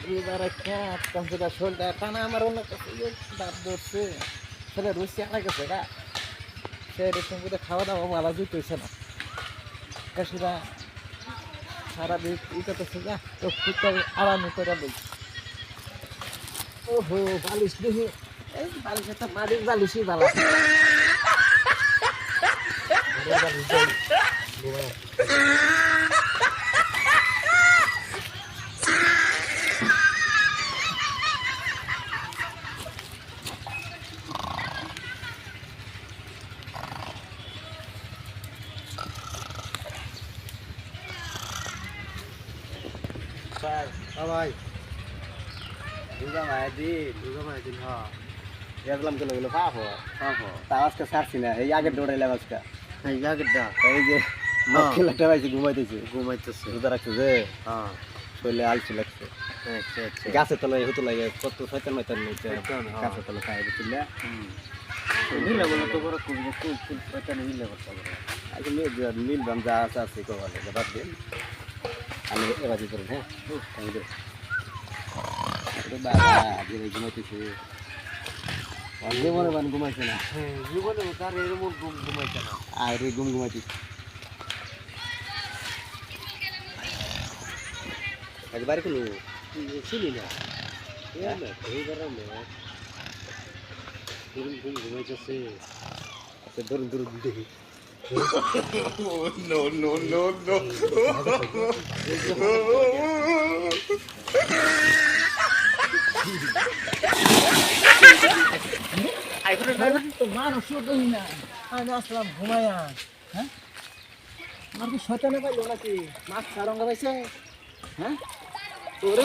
এবার একটা কম্পিউটার শোলটা টানা আমার অন্য দাঁত ধরছে সেটা রুচি আনা গেছে গা সে রেশনগুলো খাওয়া দাওয়া মালা জুটেছে না সেটা সারা দিন ই করতেছে গা তো ফুটটা আরামে করে বলছি ওহো বালিশ দেখি এই বালিশ একটা মাটির বালিশই ভালো ভাই দুর্গা মায়ের দিন দেখলাম কেন গেলো পাবো তা আজকে ছাড়ছি না এই আগের দৌড়াইলাম আজকে এই যে খেলাটা পাইছি ঘুমাইতেছে রোজা রাখছে যে শরীরে আলসি লাগছে গাছের তলায় হতো লাগে কত শয়তান মাইতান নিচ্ছে গাছের তলায় খাই বুঝলে মিল বাম যা আছে আছে কবালে বাদ দিন আমি এবাজি করুন হ্যাঁ ঘুমাইতেছি জীবনে বান ঘুমাইছে না জীবনে তার এরকম ঘুমাইছে না আর ঘুমাইতেছি একবার কোনো চিনি না ঘুমাইতেছে ধরুন ধরুন দেখি no, no, no, no. মানুষ না আমি আসলাম ঘুমাইয়া হ্যাঁ আমার কি শয়তানে পাইলো নাকি মাছ সারঙ্গা পাইছে হ্যাঁ তোরে